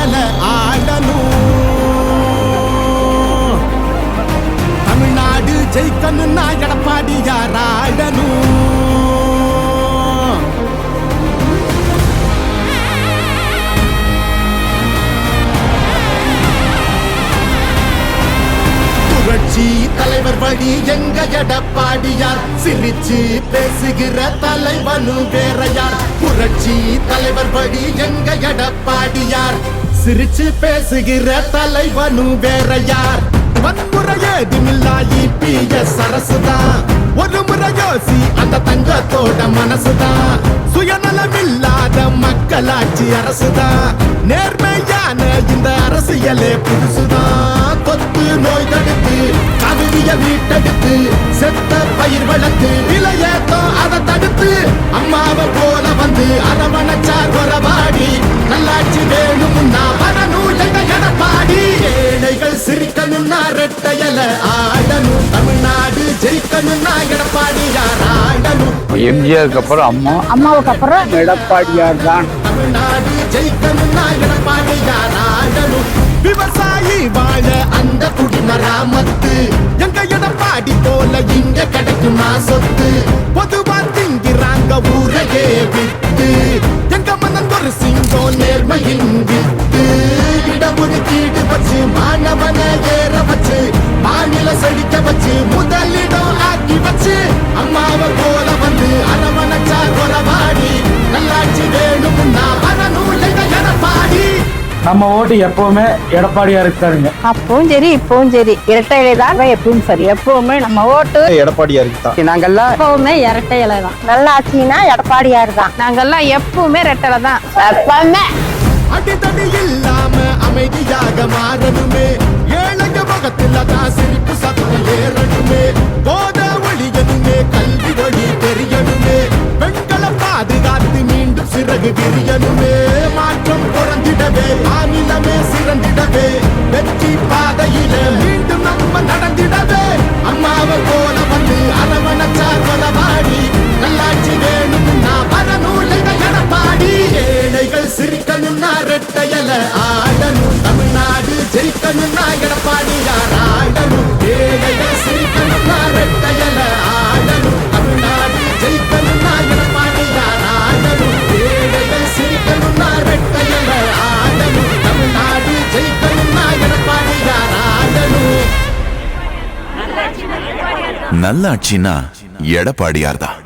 ரெட்டையல ஆடணும். தமிழ்நாடு ஜெயிக்கணும்னா எடப்பாடியார் ஆடணும். புரட்சி தலைவர் வழி எங்க எடப்பாடியார், சிரிச்சு பேசுகிற தலைவனும் வேறையார். புரட்சி தலைவர் வழி எங்க எடப்பாடியார், சிரிச்சு பேசுகிற தலைவனும் வேறையார். வன்முறையேதுமில்லா EPS அரசுதான், ஒரு முறை யோசி அந்த தங்கத்தோட மனசுதான். சுயநலமில்லாத மக்களாட்சி அரசுதான், நேர்மையான இந்த அரசியலே புதுசுதான். தொத்து நோய் தடுத்து கவிதைய வீட்டெடுத்து செத்த பயிர் வளர்த்து விலையேத்தம் அதை தடுத்து அம்மாவை போல வந்து அரவணைச்சார் வரவாடி. நல்லாட்சி வேணும்னா வரணும் எங்க எடப்பாடி. ஏழைகள் சிரிக்கணும்னா ரெட்டையல ஆடணும். தமிழ்நாடு ஜெயிக்கணும்னா எடப்பாடியார் ஆடணும். எம்ஜிஆருக்கு அப்புறம் அம்மா, அம்மாவுக்கு அப்புறம் எடப்பாடியார் தான். தமிழ்நாடு ஜெயிக்கணும்னா எடப்பாடியார் ஆடணும். விவசாயி வாழ அந்த குடிமராமத்து எங்க எடப்பாடி போல இங்க கிடைக்குமா சொத்து. பொதுவா திங்கிறாங்க ஊரையே வித்து, எங்க மன்னன் ஒரு சிங்கம் நேர்மையின் வித்து. இடஒதுக்கீடு வச்சு மாணவன ஏற வச்சு மாநில செழிக்க வச்சு முதலிடம் ஆக்கி வச்சு அம்மாவை போல வந்து அரவணைச்சார் வரவாடி. நல்லாட்சி வேணும்னா வரணும் எங்க எடப்பாடி. நம்ம ஓட்டு எப்பவுமே எடப்பாடியாருக்கு தாருங்க. அப்பவும் சரி இப்பவும் சரி இரட்டை இலை தான் எப்பவும் சரி. எப்பவுமே நம்ம ஓட்டு எடப்பாடியாருக்கு தான். நாங்கெல்லாம் எப்பவுமே இரட்டை இலை தான். நல்லா ஆச்சுன்னா எடப்பாடியார் தான். நாங்கெல்லாம் எப்பவுமே ரெட்டலை தான் எப்பவுமே. அடித்தடி இல்லாம அமைதியாக மாறணுமே, ஏழைங்க முகத்துல தான் சிரிப்பு சத்தம் ஏறணுமே. போத ஒளியணுமே, கல்வி ஒளி தெரியணுமே, பெண்களை பாதுகாத்து மீண்டும் சிறகு விரியணுமே. மாற்றம் குறைந்திடவே மாநிலமே சிறந்திடவே, வெற்றி பாதையில மீண்டும் நம்ம நடந்திடவே அம்மாவை போல வந்து அரவணைச்சார் வரவாடி. நல்லாட்சி வேணும்னா வரணும் எங்க எடப்பாடி. ஏழைகள் சிரிக்கணும்னா ரெட்டையல ஆடணும். தமிழ்நாடு ஜெயிக்கணும்னா எடப்பாடியார் ஆடணும். ஏழைகள் சிரிக்கணும்னா ரெட்டையல ஆடணும். தமிழ்நாடு ஜெயிக்கணும்னா எடப்பாடியார் ஆடணும். ஏழைகள் சிரிக்கணும்னா ரெட்டையல ஆடணும். தமிழ்நாடு ஜெயிக்கணும்னா எடப்பாடியார் ஆடணும். நல்லாட்சினா எடப்பாடியார் தான்.